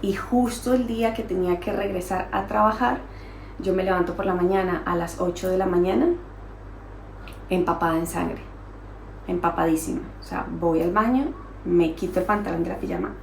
Y justo el día que tenía que regresar a trabajar, yo me levanto por la mañana a las 8 de la mañana, empapada en sangre, empapadísima. O sea, voy al baño, me quito el pantalón de la pijama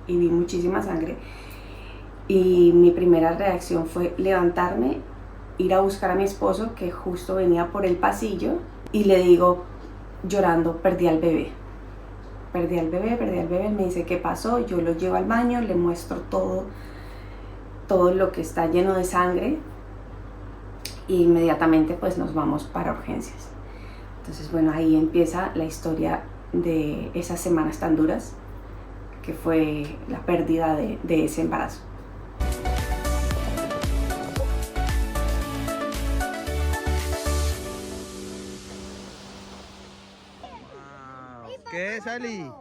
y vi muchísima sangre. Y mi primera reacción fue levantarme, ir a buscar a mi esposo, que justo venía por el pasillo, y le digo, llorando, perdí al bebé. Perdí al bebé, él me dice, ¿qué pasó? Yo lo llevo al baño, le muestro todo lo que está lleno de sangre, y inmediatamente pues nos vamos para urgencias. Entonces bueno, ahí empieza la historia de esas semanas tan duras, que fue la pérdida de ese embarazo. ¿Qué es, Ali?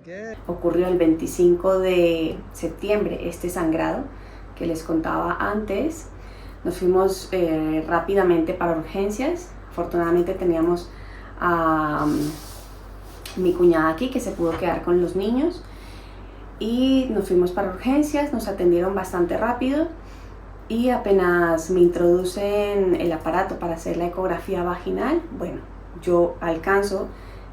¿Qué? Ocurrió el 25 de septiembre este sangrado que les contaba antes. Nos fuimos rápidamente para urgencias. Afortunadamente teníamos a mi cuñada aquí, que se pudo quedar con los niños, y nos fuimos para urgencias. Nos atendieron bastante rápido y apenas me introducen el aparato para hacer la ecografía vaginal, bueno, yo alcanzo,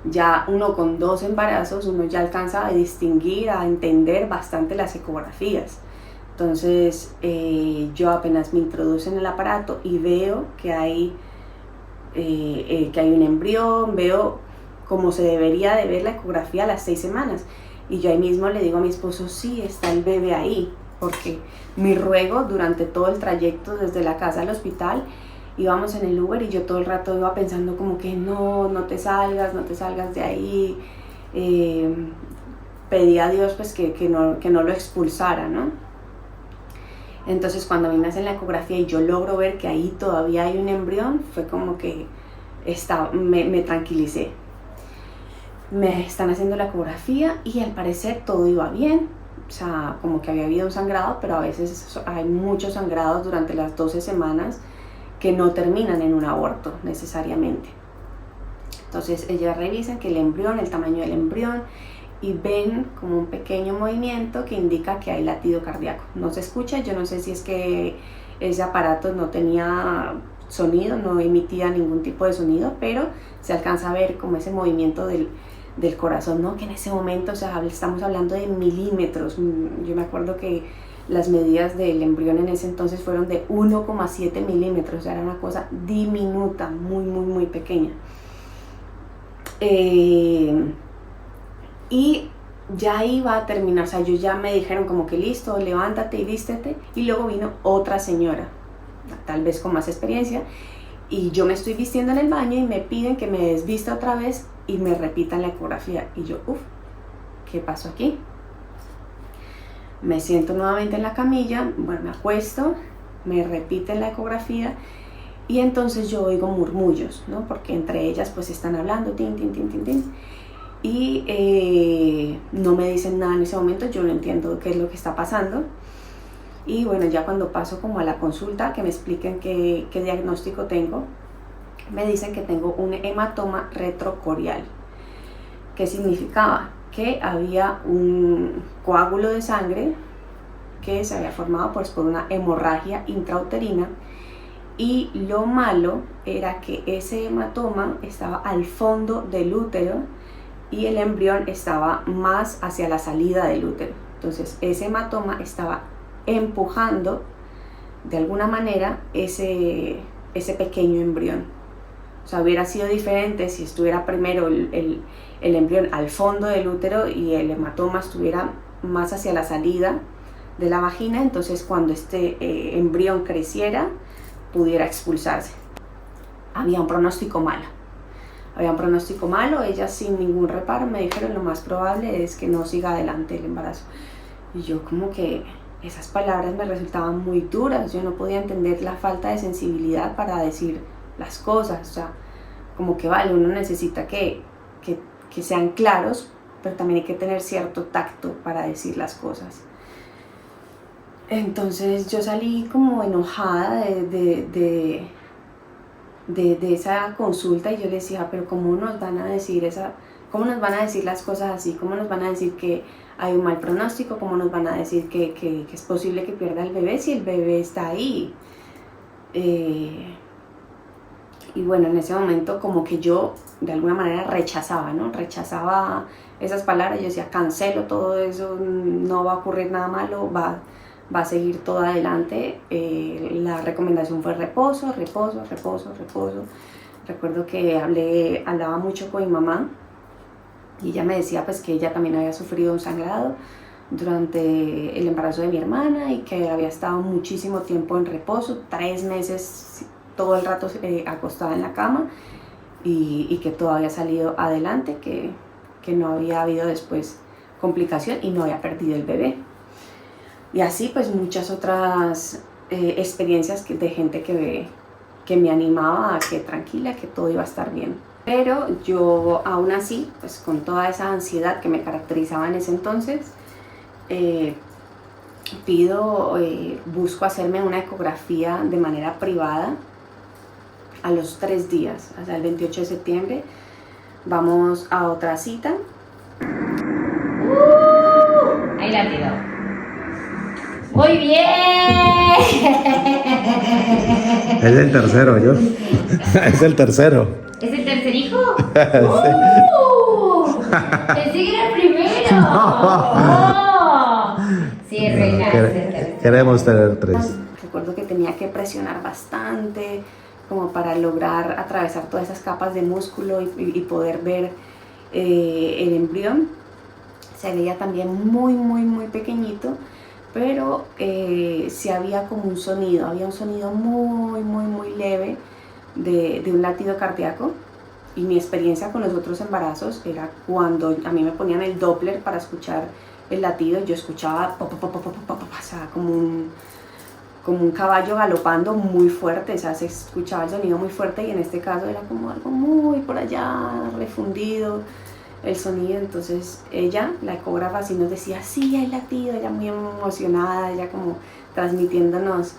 ya uno con 2 embarazos, uno ya alcanza a distinguir, a entender bastante las ecografías. Entonces yo apenas me introducen el aparato y veo que hay un embrión, veo como se debería de ver la ecografía a las 6 semanas. Y yo ahí mismo le digo a mi esposo, sí, está el bebé ahí, porque mi ruego durante todo el trayecto desde la casa al hospital, íbamos en el Uber y yo todo el rato iba pensando como que no te salgas de ahí. Pedí a Dios pues que no lo expulsara, ¿no? Entonces cuando a mí me hacen la ecografía y yo logro ver que ahí todavía hay un embrión, fue como que me tranquilicé. Me están haciendo la ecografía y al parecer todo iba bien. O sea, como que había habido un sangrado, pero a veces hay muchos sangrados durante las 12 semanas que no terminan en un aborto necesariamente. Entonces ellas revisan que el embrión, el tamaño del embrión, y ven como un pequeño movimiento que indica que hay latido cardíaco. No se escucha, yo no sé si es que ese aparato no tenía sonido, no emitía ningún tipo de sonido, pero se alcanza a ver como ese movimiento del corazón, ¿no? Que en ese momento, o sea, estamos hablando de milímetros. Yo me acuerdo que las medidas del embrión en ese entonces fueron de 1,7 milímetros, o sea, era una cosa diminuta, muy pequeña. Y ya iba a terminar, o sea, ellos ya me dijeron como que listo, levántate y vístete, y luego vino otra señora, tal vez con más experiencia, y yo me estoy vistiendo en el baño y me piden que me desvista otra vez y me repitan la ecografía, y yo, ¿qué pasó aquí? Me siento nuevamente en la camilla, bueno, me acuesto, me repiten la ecografía y entonces yo oigo murmullos, ¿no? Porque entre ellas pues están hablando, tin, y no me dicen nada en ese momento, yo no entiendo qué es lo que está pasando. Y bueno, ya cuando paso como a la consulta, que me expliquen qué diagnóstico tengo, me dicen que tengo un hematoma retrocorial. ¿Qué significaba? Que había un coágulo de sangre que se había formado pues por una hemorragia intrauterina, y lo malo era que ese hematoma estaba al fondo del útero y el embrión estaba más hacia la salida del útero. Entonces ese hematoma estaba empujando de alguna manera ese pequeño embrión. O sea, hubiera sido diferente si estuviera primero el embrión al fondo del útero y el hematoma estuviera más hacia la salida de la vagina. Entonces cuando este embrión creciera, pudiera expulsarse. Había un pronóstico malo. Ellas sin ningún reparo me dijeron lo más probable es que no siga adelante el embarazo. Y yo como que esas palabras me resultaban muy duras. Yo no podía entender la falta de sensibilidad para decir las cosas. O sea, como que vale, uno necesita que sean claros, pero también hay que tener cierto tacto para decir las cosas. Entonces yo salí como enojada de esa consulta, y yo le decía, pero ¿cómo nos van a decir las cosas así? ¿Cómo nos van a decir que hay un mal pronóstico, ¿cómo nos van a decir que es posible que pierda el bebé si el bebé está ahí? Y bueno, en ese momento como que yo de alguna manera rechazaba, ¿no? Rechazaba esas palabras, yo decía, cancelo todo eso, no va a ocurrir nada malo, va a seguir todo adelante. La recomendación fue reposo, reposo, reposo, reposo. Recuerdo que hablaba mucho con mi mamá y ella me decía pues que ella también había sufrido un sangrado durante el embarazo de mi hermana y que había estado muchísimo tiempo en reposo, 3 meses todo el rato acostada en la cama y que todo había salido adelante, que no había habido después complicación y no había perdido el bebé. Y así pues muchas otras experiencias de gente que me animaba a que tranquila, que todo iba a estar bien. Pero yo aún así, pues con toda esa ansiedad que me caracterizaba en ese entonces, busco hacerme una ecografía de manera privada a los 3 días, hasta el 28 de septiembre. Vamos a otra cita. Ahí la tiró. Muy bien. Es el tercero, yo. Es el tercero. ¿Es el tercer hijo? Pensé que era el primero. Oh. Sí, reina. Queremos tener 3. Recuerdo que tenía que presionar bastante como para lograr atravesar todas esas capas de músculo y poder ver el embrión. Se veía también muy, muy, muy pequeñito, pero sí había como un sonido, había un sonido muy, muy, muy leve de un latido cardíaco. Y mi experiencia con los otros embarazos era cuando a mí me ponían el Doppler para escuchar el latido, yo escuchaba o sea, como un caballo galopando muy fuerte, o sea, se escuchaba el sonido muy fuerte y en este caso era como algo muy por allá, refundido el sonido. Entonces ella, la ecógrafa, sí nos decía, sí, hay latido, ella muy emocionada, ella como transmitiéndonos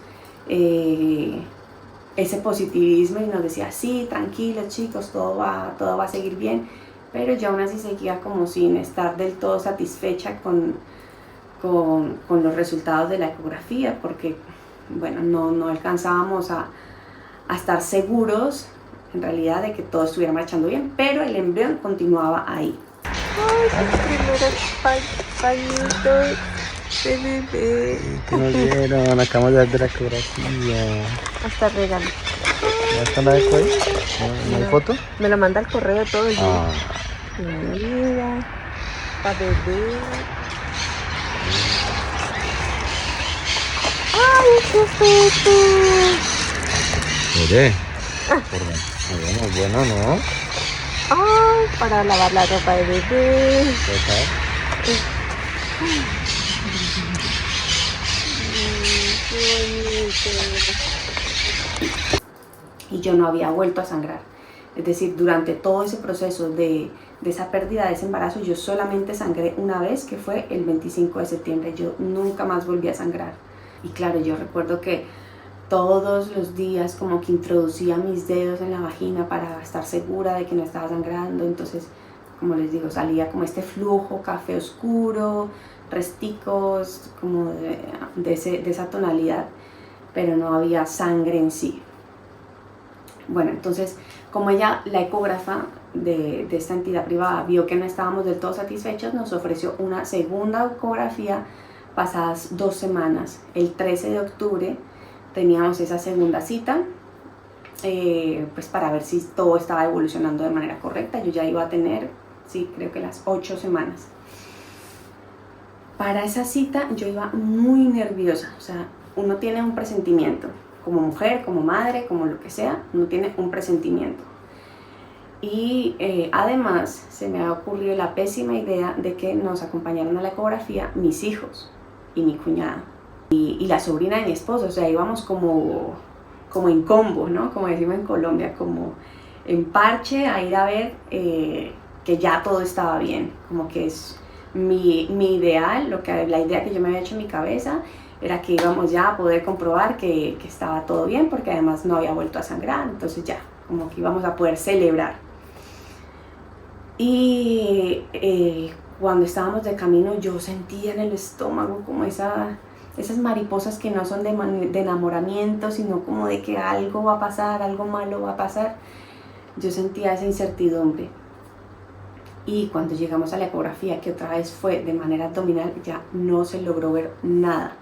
ese positivismo y nos decía, sí, tranquilos chicos, todo va a seguir bien, pero yo aún así seguía como sin estar del todo satisfecha con los resultados de la ecografía, porque bueno, no alcanzábamos a estar seguros en realidad de que todo estuviera marchando bien, pero el embrión continuaba ahí. Ay, sus primeros pañitos de bebé. ¿Qué nos dieron? Acabamos de ver la ecografía. Hasta regalo. ¿Ya está la eco ahí? ¿No hay foto? Me lo manda al correo todo el día. Ah. Mira, para bebé. ¡Ay, qué feo! Mire. Bueno, ¿no? ¡Ay, para lavar la ropa de bebé! Y yo no había vuelto a sangrar. Es decir, durante todo ese proceso de esa pérdida de ese embarazo, yo solamente sangré una vez, que fue el 25 de septiembre. Yo nunca más volví a sangrar. Y claro, yo recuerdo que todos los días como que introducía mis dedos en la vagina para estar segura de que no estaba sangrando. Entonces, como les digo, salía como este flujo café oscuro, resticos, como de esa tonalidad, pero no había sangre en sí. Bueno, entonces, como ella, la ecógrafa de esta entidad privada, vio que no estábamos del todo satisfechos, nos ofreció una segunda ecografía pasadas 2 semanas. El 13 de octubre teníamos esa segunda cita, pues para ver si todo estaba evolucionando de manera correcta. Yo ya iba a tener, sí, creo que las 8 semanas. Para esa cita yo iba muy nerviosa, o sea, uno tiene un presentimiento, como mujer, como madre, como lo que sea, uno tiene un presentimiento. Y además se me ha ocurrido la pésima idea de que nos acompañaron a la ecografía mis hijos y mi cuñada y la sobrina de mi esposo. O sea, íbamos como en combo, ¿no? Como decimos en Colombia, como en parche a ir a ver que ya todo estaba bien, como que es mi ideal, la idea que yo me había hecho en mi cabeza era que íbamos ya a poder comprobar que estaba todo bien, porque además no había vuelto a sangrar, entonces ya, como que íbamos a poder celebrar. Y cuando estábamos de camino yo sentía en el estómago como esas mariposas que no son de enamoramiento, sino como de que algo va a pasar, algo malo va a pasar. Yo sentía esa incertidumbre. Y cuando llegamos a la ecografía, que otra vez fue de manera abdominal, ya no se logró ver nada.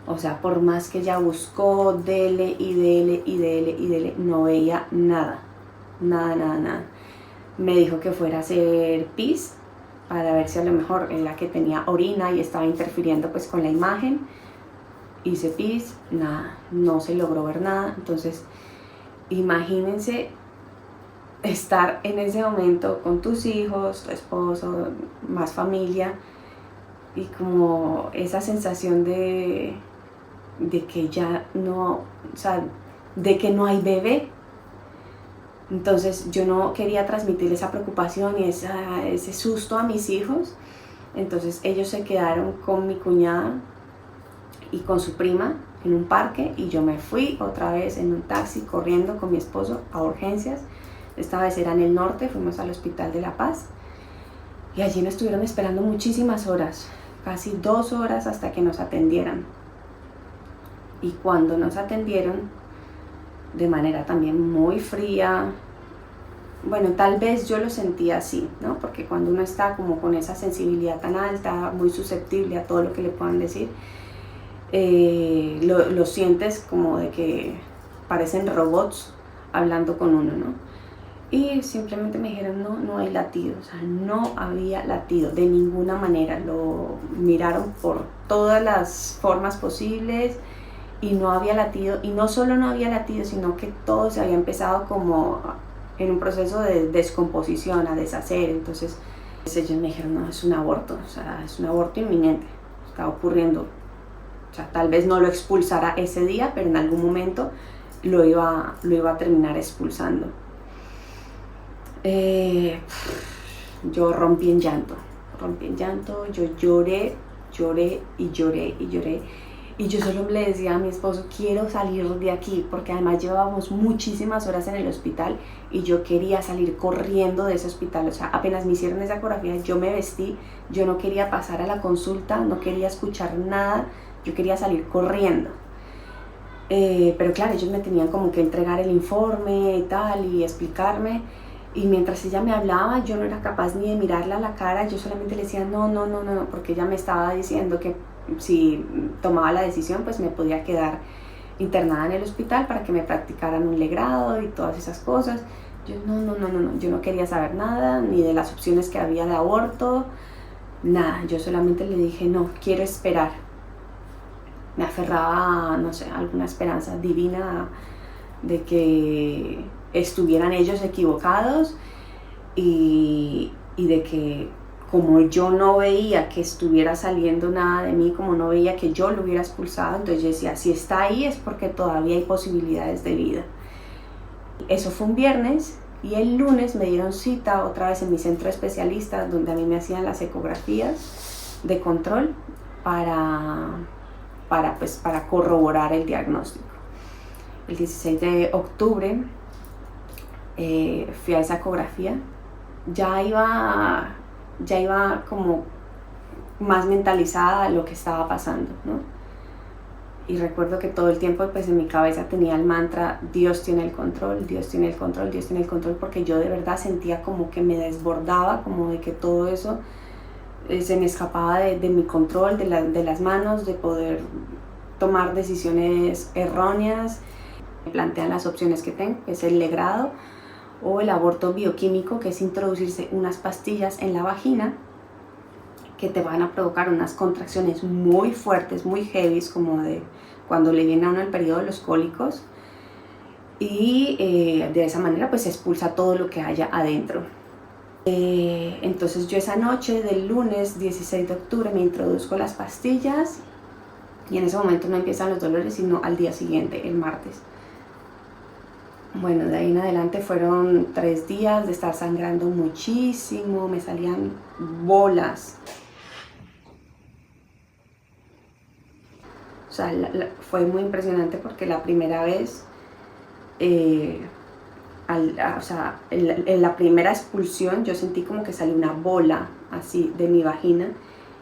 O sea, por más que ella buscó, dele y dele y dele y dele, no veía nada. Nada, nada, nada. Me dijo que fuera a hacer pis para ver si a lo mejor en la que tenía orina y estaba interfiriendo pues con la imagen. Hice pis, nada, no se logró ver nada. Entonces, imagínense estar en ese momento con tus hijos, tu esposo, más familia, y como esa sensación de que ya no, o sea, de que no hay bebé. Entonces yo no quería transmitir esa preocupación y ese susto a mis hijos. Entonces ellos se quedaron con mi cuñada y con su prima en un parque, y yo me fui otra vez en un taxi corriendo con mi esposo a urgencias. Esta vez era en el norte, fuimos al Hospital de La Paz y allí nos estuvieron esperando muchísimas horas, casi 2 horas hasta que nos atendieran. Y cuando nos atendieron, de manera también muy fría, bueno, tal vez yo lo sentía así, ¿no? Porque cuando uno está como con esa sensibilidad tan alta, muy susceptible a todo lo que le puedan decir, lo sientes como de que parecen robots hablando con uno, ¿no? Y simplemente me dijeron, no hay latido, o sea, no había latido de ninguna manera. Lo miraron por todas las formas posibles y no había latido. Y no solo no había latido, sino que todo se había empezado como en un proceso de descomposición, a deshacer. Entonces ellos me dijeron, no, es un aborto, o sea, es un aborto inminente, está ocurriendo. O sea, tal vez no lo expulsara ese día, pero en algún momento lo iba a terminar expulsando. Yo rompí en llanto, yo lloré y lloré. Y yo solo le decía a mi esposo, quiero salir de aquí, porque además llevábamos muchísimas horas en el hospital y yo quería salir corriendo de ese hospital. O sea, apenas me hicieron esa ecografía, yo me vestí, yo no quería pasar a la consulta, no quería escuchar nada, yo quería salir corriendo. Pero claro, ellos me tenían como que entregar el informe y tal, y explicarme. Y mientras ella me hablaba, yo no era capaz ni de mirarla a la cara, yo solamente le decía no, porque ella me estaba diciendo que si tomaba la decisión, pues me podía quedar internada en el hospital para que me practicaran un legrado y todas esas cosas. Yo no, yo no quería saber nada, ni de las opciones que había de aborto, nada. Yo solamente le dije, no, quiero esperar. Me aferraba, no sé, a alguna esperanza divina de que estuvieran ellos equivocados y de que como yo no veía que estuviera saliendo nada de mí, como no veía que yo lo hubiera expulsado, entonces yo decía, si está ahí es porque todavía hay posibilidades de vida. Eso fue un viernes y el lunes me dieron cita otra vez en mi centro de especialistas, donde a mí me hacían las ecografías de control para corroborar el diagnóstico. El 16 de octubre fui a esa ecografía, ya iba como más mentalizada a lo que estaba pasando, ¿no? Y recuerdo que todo el tiempo pues en mi cabeza tenía el mantra, Dios tiene el control, Dios tiene el control, Dios tiene el control, porque yo de verdad sentía como que me desbordaba, como de que todo eso se me escapaba de mi control, de las manos, de poder tomar decisiones erróneas. Me plantean las opciones que tengo, que es el legrado o el aborto bioquímico, que es introducirse unas pastillas en la vagina que te van a provocar unas contracciones muy fuertes, muy heavy, como de cuando le viene a uno el periodo de los cólicos, y de esa manera pues se expulsa todo lo que haya adentro. Entonces yo esa noche del lunes 16 de octubre me introduzco las pastillas y en ese momento no empiezan los dolores sino al día siguiente, el martes. Bueno, de ahí en adelante fueron 3 días de estar sangrando muchísimo, me salían bolas. O sea, fue muy impresionante porque la primera vez, en la primera expulsión yo sentí como que salió una bola así de mi vagina,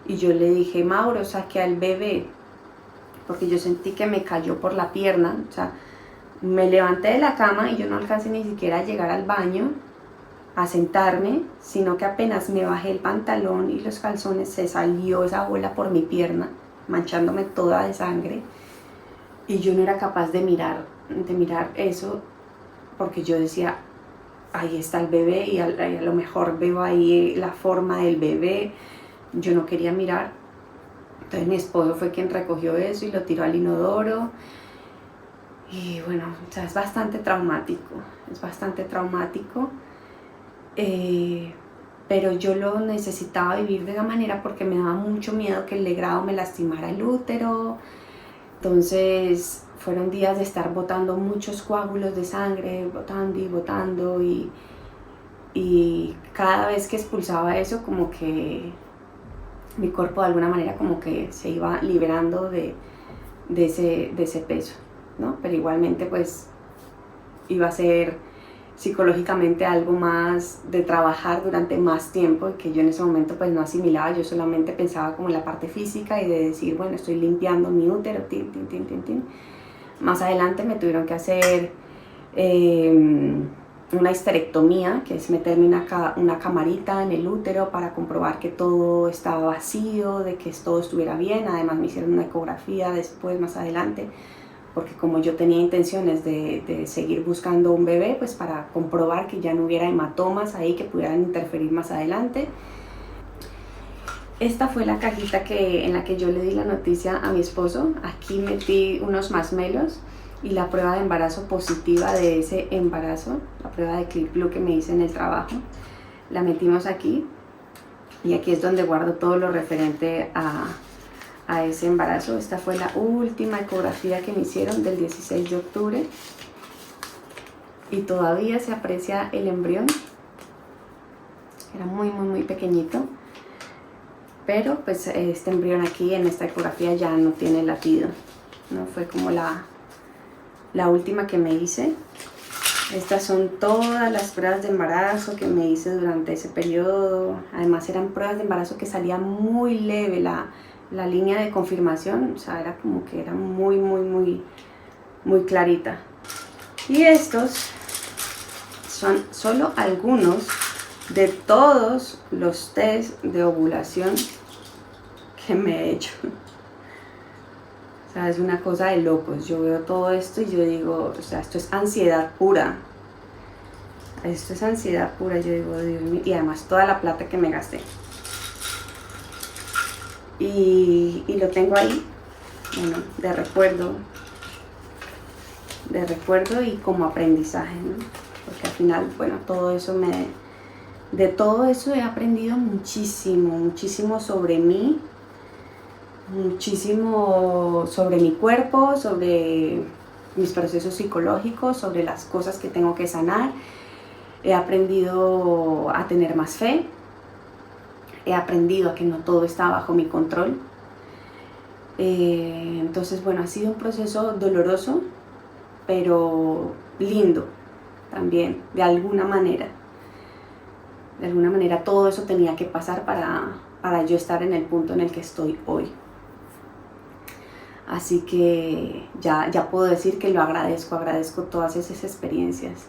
y yo le dije, Mauro, saqué al bebé, porque yo sentí que me cayó por la pierna, o sea, me levanté de la cama y yo no alcancé ni siquiera a llegar al baño, a sentarme, sino que apenas me bajé el pantalón y los calzones, se salió esa bola por mi pierna, manchándome toda de sangre, y yo no era capaz de mirar eso, porque yo decía, ahí está el bebé y a lo mejor veo ahí la forma del bebé. Yo no quería mirar. Entonces mi esposo fue quien recogió eso y lo tiró al inodoro. Y bueno, o sea, es bastante traumático, pero yo lo necesitaba vivir de esa manera porque me daba mucho miedo que el legrado me lastimara el útero. Entonces fueron días de estar botando muchos coágulos de sangre, botando y cada vez que expulsaba eso, como que mi cuerpo de alguna manera como que se iba liberando de ese peso, ¿no? Pero igualmente pues iba a ser psicológicamente algo más de trabajar durante más tiempo, y que yo en ese momento pues no asimilaba. Yo solamente pensaba como en la parte física y de decir, bueno, estoy limpiando mi útero, tin. Más adelante me tuvieron que hacer una histerectomía, que es meterme una camarita en el útero para comprobar que todo estaba vacío, de que todo estuviera bien. Además me hicieron una ecografía después, más adelante, porque como yo tenía intenciones de seguir buscando un bebé, pues para comprobar que ya no hubiera hematomas ahí que pudieran interferir más adelante. Esta fue la cajita en la que yo le di la noticia a mi esposo. Aquí metí unos masmelos y la prueba de embarazo positiva de ese embarazo, la prueba de Clip Blue que me hice en el trabajo. La metimos aquí, y aquí es donde guardo todo lo referente a ese embarazo. Esta fue la última ecografía que me hicieron, del 16 de octubre, y todavía se aprecia el embrión. Era muy pequeñito, pero pues este embrión aquí en esta ecografía ya no tiene latido, ¿no? Fue como la última que me hice. Estas son todas las pruebas de embarazo que me hice durante ese periodo. Además eran pruebas de embarazo que salía muy leve la línea de confirmación, o sea, era como que era muy clarita. Y estos son solo algunos de todos los test de ovulación que me he hecho. O sea, es una cosa de locos. Yo veo todo esto y yo digo, o sea, esto es ansiedad pura. Esto es ansiedad pura, yo digo, Dios mío. Y además toda la plata que me gasté. Y lo tengo ahí, bueno, de recuerdo y como aprendizaje, ¿no? Porque al final, bueno, de todo eso he aprendido muchísimo sobre mí, muchísimo sobre mi cuerpo, sobre mis procesos psicológicos, sobre las cosas que tengo que sanar. He aprendido a tener más fe, he aprendido a que no todo está bajo mi control. Entonces, bueno, ha sido un proceso doloroso, pero lindo también, de alguna manera. De alguna manera todo eso tenía que pasar para yo estar en el punto en el que estoy hoy. Así que ya puedo decir que lo agradezco todas esas experiencias.